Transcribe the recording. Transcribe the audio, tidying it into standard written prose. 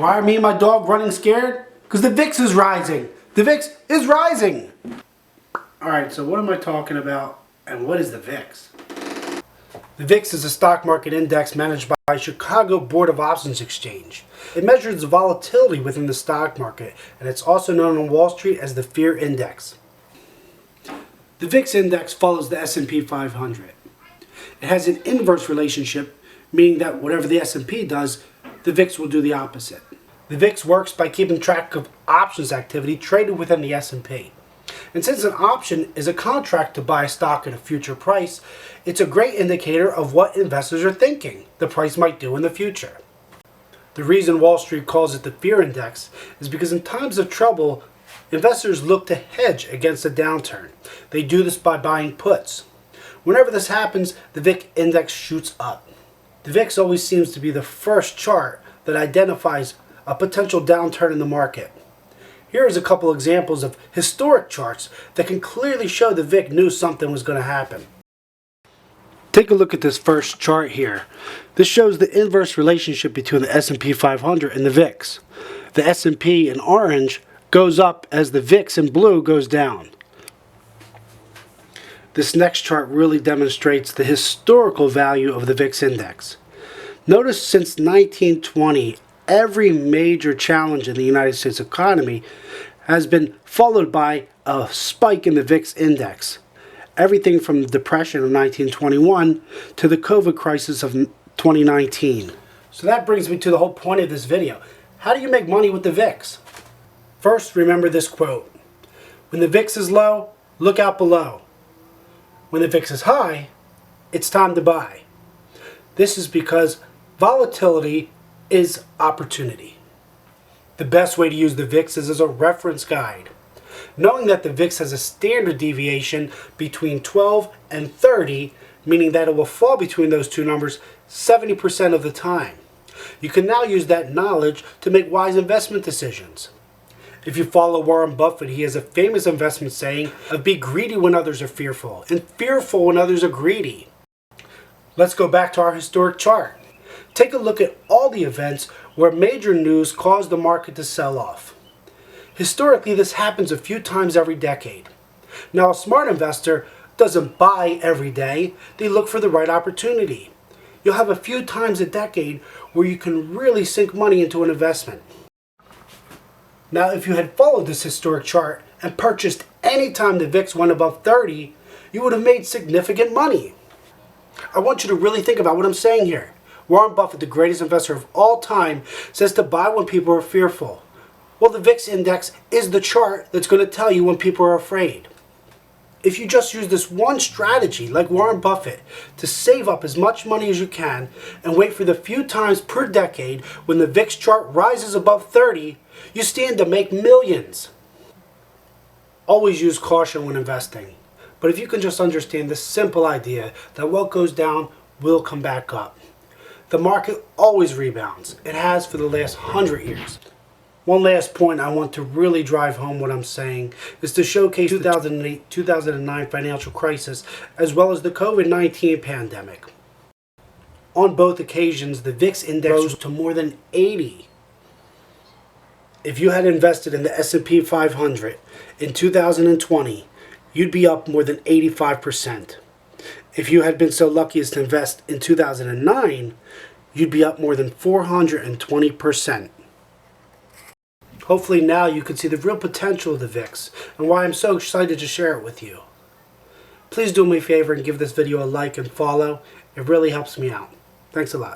Why are me and my dog running scared? Because the VIX is rising. The VIX is rising. Alright, so what am I talking about and what is the VIX? The VIX is a stock market index managed by Chicago Board of Options Exchange. It measures the volatility within the stock market, and it's also known on Wall Street as the Fear Index. The VIX index follows the S&P 500. It has an inverse relationship, meaning that whatever the S&P does, the VIX will do the opposite. The VIX works by keeping track of options activity traded within the S&P. And since an option is a contract to buy a stock at a future price, it's a great indicator of what investors are thinking the price might do in the future. The reason Wall Street calls it the Fear Index is because in times of trouble, investors look to hedge against a downturn. They do this by buying puts. Whenever this happens, the VIX index shoots up. The VIX always seems to be the first chart that identifies a potential downturn in the market. Here is a couple examples of historic charts that can clearly show the VIX knew something was going to happen. Take a look at this first chart here. This shows the inverse relationship between the S&P 500 and the VIX. The S&P in orange goes up as the VIX in blue goes down. This next chart really demonstrates the historical value of the VIX index. Notice since 1920, every major challenge in the United States economy has been followed by a spike in the VIX index. Everything from the Depression of 1921 to the COVID crisis of 2019. So that brings me to the whole point of this video. How do you make money with the VIX? First, remember this quote. When the VIX is low, look out below. When the VIX is high, it's time to buy. This is because volatility is opportunity. The best way to use the VIX is as a reference guide. Knowing that the VIX has a standard deviation between 12 and 30, meaning that it will fall between those two numbers 70% of the time. You can now use that knowledge to make wise investment decisions. If you follow Warren Buffett, he has a famous investment saying of be greedy when others are fearful and fearful when others are greedy. Let's go back to our historic chart. Take a look at all the events where major news caused the market to sell off. Historically, this happens a few times every decade. Now, a smart investor doesn't buy every day. They look for the right opportunity. You'll have a few times a decade where you can really sink money into an investment. Now, if you had followed this historic chart and purchased any time the VIX went above 30, you would have made significant money. I want you to really think about what I'm saying here. Warren Buffett, the greatest investor of all time, says to buy when people are fearful. Well, the VIX index is the chart that's going to tell you when people are afraid. If you just use this one strategy, like Warren Buffett, to save up as much money as you can and wait for the few times per decade when the VIX chart rises above 30, you stand to make millions. Always use caution when investing. But if you can just understand this simple idea that what goes down will come back up. The market always rebounds. It has for the last 100 years. One last point I want to really drive home what I'm saying is to showcase the 2008-2009 financial crisis as well as the COVID-19 pandemic. On both occasions, the VIX index rose to more than 80. If you had invested in the S&P 500 in 2020, you'd be up more than 85%. If you had been so lucky as to invest in 2009, you'd be up more than 420%. Hopefully now you can see the real potential of the VIX and why I'm so excited to share it with you. Please do me a favor and give this video a like and follow. It really helps me out. Thanks a lot.